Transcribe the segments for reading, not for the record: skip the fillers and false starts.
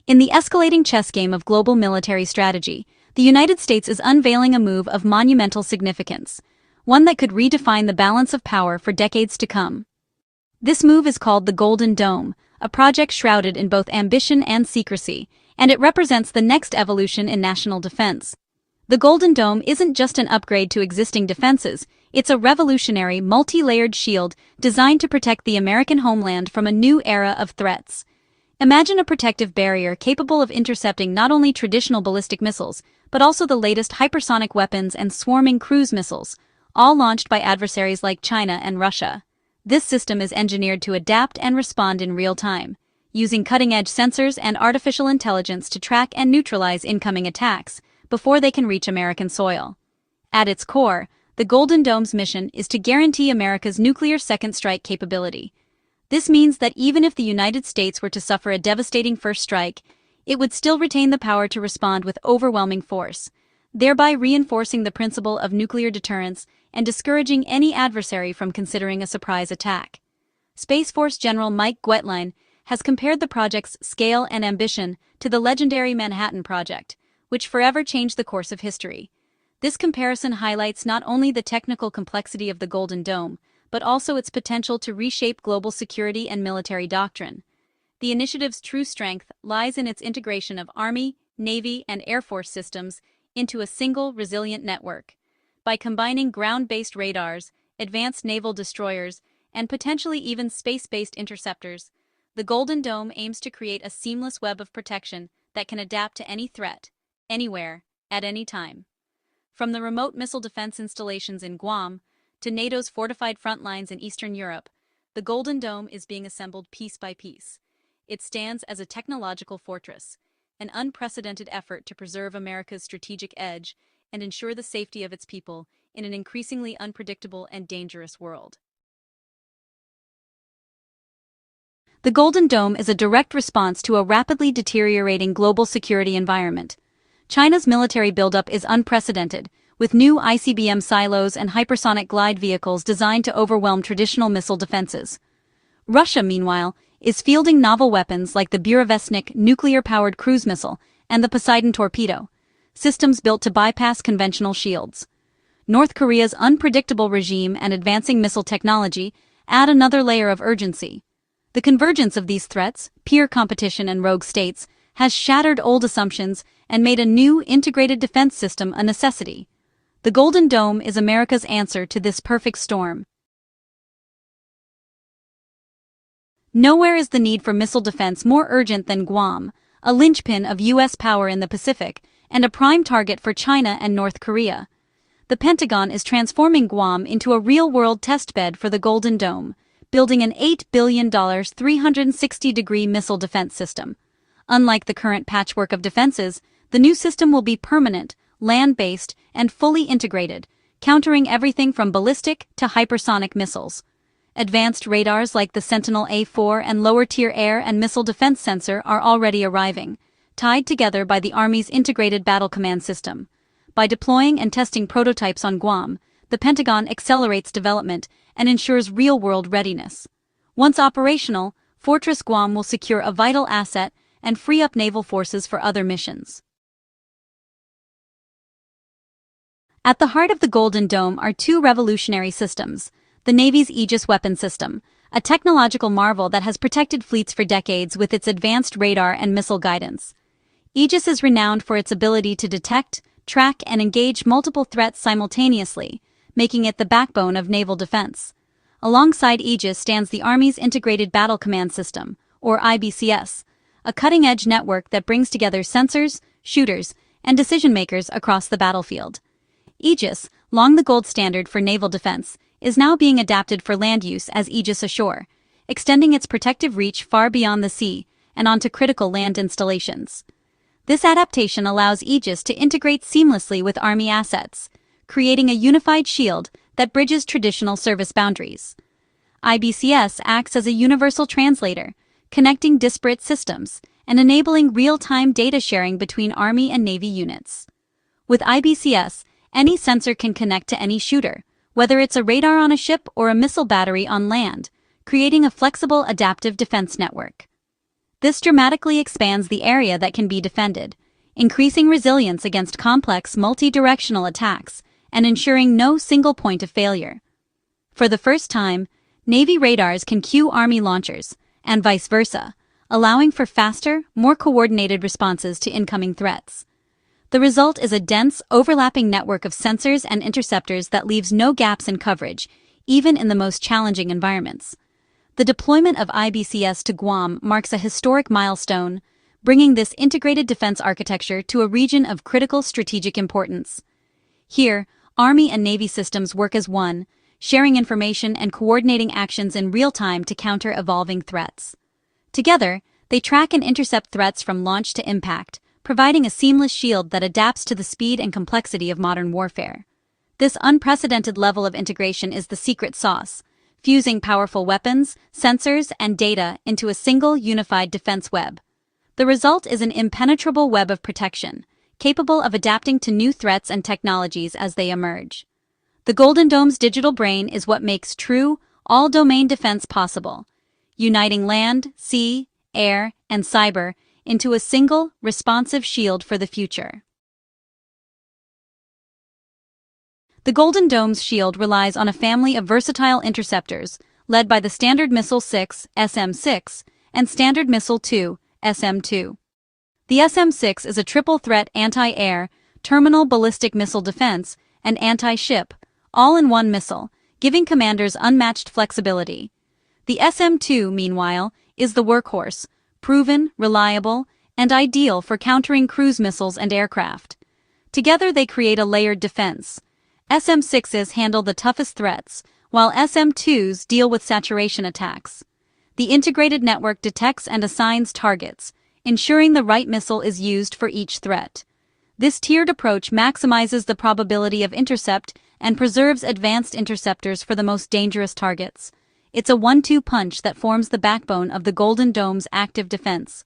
In the escalating chess game of global military strategy, the United States is unveiling a move of monumental significance, one that could redefine the balance of power for decades to come. This move is called the Golden Dome, a project shrouded in both ambition and secrecy, and it represents the next evolution in national defense. The Golden Dome isn't just an upgrade to existing defenses, it's a revolutionary, multi-layered shield designed to protect the American homeland from a new era of threats. Imagine a protective barrier capable of intercepting not only traditional ballistic missiles, but also the latest hypersonic weapons and swarming cruise missiles, all launched by adversaries like China and Russia. This system is engineered to adapt and respond in real time, using cutting-edge sensors and artificial intelligence to track and neutralize incoming attacks before they can reach American soil. At its core, the Golden Dome's mission is to guarantee America's nuclear second strike capability. This means that even if the United States were to suffer a devastating first strike, it would still retain the power to respond with overwhelming force, thereby reinforcing the principle of nuclear deterrence and discouraging any adversary from considering a surprise attack. Space Force General Mike Guetlein has compared the project's scale and ambition to the legendary Manhattan Project, which forever changed the course of history. This comparison highlights not only the technical complexity of the Golden Dome, but also its potential to reshape global security and military doctrine. The initiative's true strength lies in its integration of Army, Navy, and Air Force systems into a single, resilient network. By combining ground-based radars, advanced naval destroyers, and potentially even space-based interceptors, the Golden Dome aims to create a seamless web of protection that can adapt to any threat, anywhere, at any time. From the remote missile defense installations in Guam to NATO's fortified front lines in Eastern Europe, the Golden Dome is being assembled piece by piece. It stands as a technological fortress, an unprecedented effort to preserve America's strategic edge and ensure the safety of its people in an increasingly unpredictable and dangerous world. The Golden Dome is a direct response to a rapidly deteriorating global security environment. China's military buildup is unprecedented, with new ICBM silos and hypersonic glide vehicles designed to overwhelm traditional missile defenses. Russia, meanwhile, is fielding novel weapons like the Burevestnik nuclear-powered cruise missile and the Poseidon torpedo, systems built to bypass conventional shields. North Korea's unpredictable regime and advancing missile technology add another layer of urgency. The convergence of these threats, peer competition and rogue states, has shattered old assumptions and made a new integrated defense system a necessity. The Golden Dome is America's answer to this perfect storm. Nowhere is the need for missile defense more urgent than Guam, a linchpin of U.S. power in the Pacific and a prime target for China and North Korea. The Pentagon is transforming Guam into a real-world testbed for the Golden Dome, building an $8 billion 360-degree missile defense system. Unlike the current patchwork of defenses, the new system will be permanent, land-based, and fully integrated, countering everything from ballistic to hypersonic missiles. Advanced radars like the Sentinel-A4 and lower-tier air and missile defense sensor are already arriving, tied together by the Army's Integrated Battle Command System. By deploying and testing prototypes on Guam, the Pentagon accelerates development and ensures real-world readiness. Once operational, Fortress Guam will secure a vital asset and free up naval forces for other missions. At the heart of the Golden Dome are two revolutionary systems: the Navy's Aegis weapon system, a technological marvel that has protected fleets for decades with its advanced radar and missile guidance. Aegis is renowned for its ability to detect, track, and engage multiple threats simultaneously, making it the backbone of naval defense. Alongside Aegis stands the Army's Integrated Battle Command System, or IBCS, a cutting-edge network that brings together sensors, shooters, and decision-makers across the battlefield. Aegis, long the gold standard for naval defense, is now being adapted for land use as Aegis Ashore, extending its protective reach far beyond the sea and onto critical land installations. This adaptation allows Aegis to integrate seamlessly with Army assets, creating a unified shield that bridges traditional service boundaries. IBCS acts as a universal translator, connecting disparate systems and enabling real-time data sharing between Army and Navy units. With IBCS, any sensor can connect to any shooter, whether it's a radar on a ship or a missile battery on land, creating a flexible, adaptive defense network. This dramatically expands the area that can be defended, increasing resilience against complex multi-directional attacks and ensuring no single point of failure. For the first time, Navy radars can cue Army launchers, and vice versa, allowing for faster, more coordinated responses to incoming threats. The result is a dense, overlapping network of sensors and interceptors that leaves no gaps in coverage, even in the most challenging environments. The deployment of IBCS to Guam marks a historic milestone, bringing this integrated defense architecture to a region of critical strategic importance. Here, Army and Navy systems work as one, sharing information and coordinating actions in real time to counter evolving threats. Together, they track and intercept threats from launch to impact, providing a seamless shield that adapts to the speed and complexity of modern warfare. This unprecedented level of integration is the secret sauce, fusing powerful weapons, sensors, and data into a single unified defense web. The result is an impenetrable web of protection, capable of adapting to new threats and technologies as they emerge. The Golden Dome's digital brain is what makes true, all-domain defense possible, uniting land, sea, air, and cyber into a single, responsive shield for the future. The Golden Dome's shield relies on a family of versatile interceptors, led by the Standard Missile 6, SM-6, and Standard Missile 2, SM-2. The SM-6 is a triple-threat anti-air, terminal ballistic missile defense, and anti-ship, all-in-one missile, giving commanders unmatched flexibility. The SM-2, meanwhile, is the workhorse, proven, reliable, and ideal for countering cruise missiles and aircraft. Together they create a layered defense. SM-6s handle the toughest threats, while SM-2s deal with saturation attacks. The integrated network detects and assigns targets, ensuring the right missile is used for each threat. This tiered approach maximizes the probability of intercept and preserves advanced interceptors for the most dangerous targets. It's a one-two punch that forms the backbone of the Golden Dome's active defense.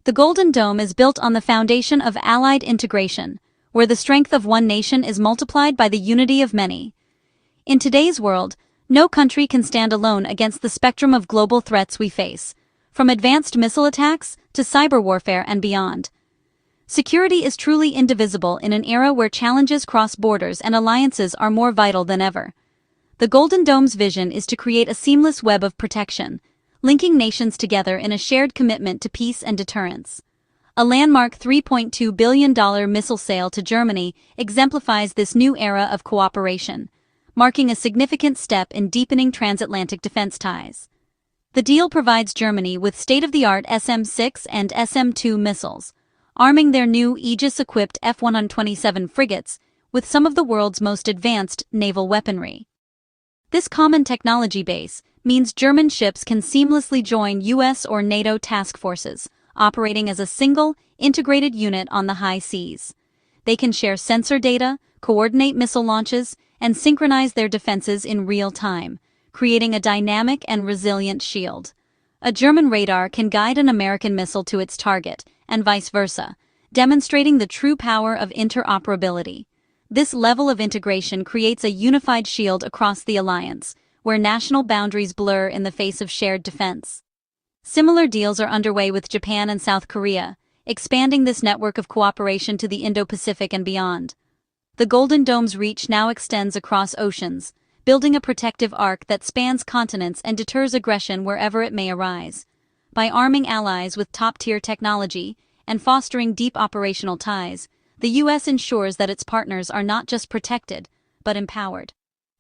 The Golden Dome is built on the foundation of allied integration, where the strength of one nation is multiplied by the unity of many. In today's world, no country can stand alone against the spectrum of global threats we face, from advanced missile attacks to cyber warfare and beyond. Security is truly indivisible in an era where challenges cross borders and alliances are more vital than ever. The Golden Dome's vision is to create a seamless web of protection, linking nations together in a shared commitment to peace and deterrence. A landmark $3.2 billion missile sale to Germany exemplifies this new era of cooperation, marking a significant step in deepening transatlantic defense ties. The deal provides Germany with state-of-the-art SM-6 and SM-2 missiles, arming their new Aegis-equipped F-127 frigates with some of the world's most advanced naval weaponry. This common technology base means German ships can seamlessly join US or NATO task forces, operating as a single, integrated unit on the high seas. They can share sensor data, coordinate missile launches, and synchronize their defenses in real time, creating a dynamic and resilient shield. A German radar can guide an American missile to its target, and vice versa, demonstrating the true power of interoperability. This level of integration creates a unified shield across the alliance, where national boundaries blur in the face of shared defense. Similar deals are underway with Japan and South Korea, expanding this network of cooperation to the Indo-Pacific and beyond. The Golden Dome's reach now extends across oceans, building a protective arc that spans continents and deters aggression wherever it may arise. By arming allies with top-tier technology and fostering deep operational ties, the U.S. ensures that its partners are not just protected, but empowered.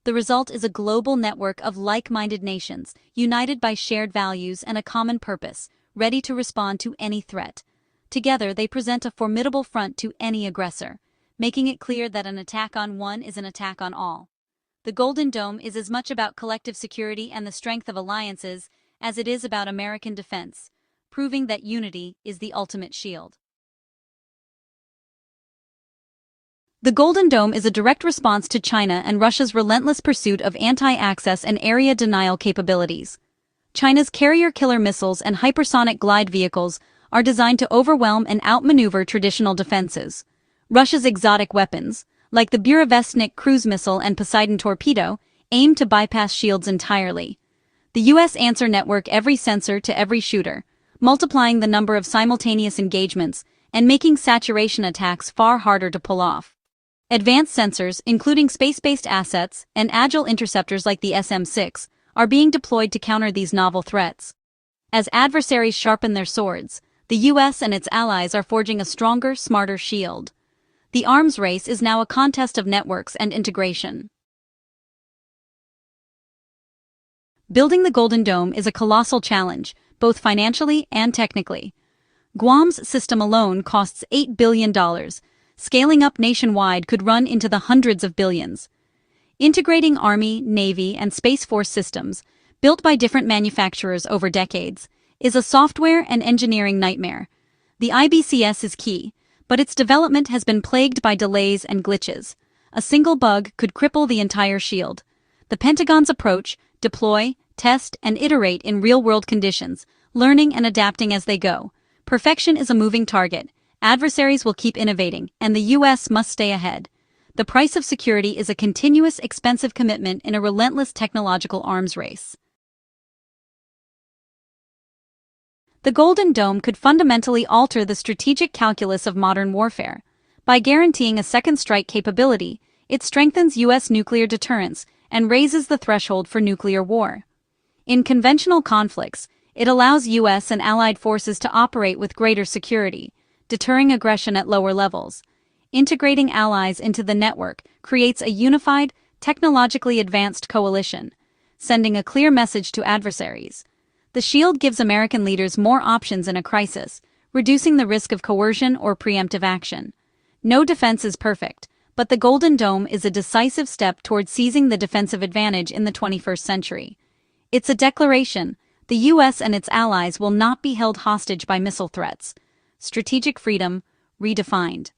The result is a global network of like-minded nations, united by shared values and a common purpose, ready to respond to any threat. Together, they present a formidable front to any aggressor, making it clear that an attack on one is an attack on all. The Golden Dome is as much about collective security and the strength of alliances as it is about American defense, proving that unity is the ultimate shield. The Golden Dome is a direct response to China and Russia's relentless pursuit of anti-access and area denial capabilities. China's carrier-killer missiles and hypersonic glide vehicles are designed to overwhelm and outmaneuver traditional defenses. Russia's exotic weapons, like the Burevestnik cruise missile and Poseidon torpedo, aim to bypass shields entirely. The U.S. answer network every sensor to every shooter, multiplying the number of simultaneous engagements and making saturation attacks far harder to pull off. Advanced sensors, including space-based assets and agile interceptors like the SM-6, are being deployed to counter these novel threats. As adversaries sharpen their swords, the U.S. and its allies are forging a stronger, smarter shield. The arms race is now a contest of networks and integration. Building the Golden Dome is a colossal challenge, both financially and technically. Guam's system alone costs $8 billion. Scaling up nationwide could run into the hundreds of billions. Integrating Army, Navy, and Space Force systems, built by different manufacturers over decades, is a software and engineering nightmare. The IBCS is key, but its development has been plagued by delays and glitches. A single bug could cripple the entire shield. The Pentagon's approach: deploy, test, and iterate in real-world conditions, learning and adapting as they go. Perfection is a moving target. Adversaries will keep innovating, and the U.S. must stay ahead. The price of security is a continuous, expensive commitment in a relentless technological arms race. The Golden Dome could fundamentally alter the strategic calculus of modern warfare. By guaranteeing a second strike capability, it strengthens U.S. nuclear deterrence and raises the threshold for nuclear war. In conventional conflicts, it allows U.S. and allied forces to operate with greater security, deterring aggression at lower levels. Integrating allies into the network creates a unified, technologically advanced coalition, sending a clear message to adversaries. The shield gives American leaders more options in a crisis, reducing the risk of coercion or preemptive action. No defense is perfect, but the Golden Dome is a decisive step toward seizing the defensive advantage in the 21st century. It's a declaration: the U.S. and its allies will not be held hostage by missile threats. Strategic freedom, redefined.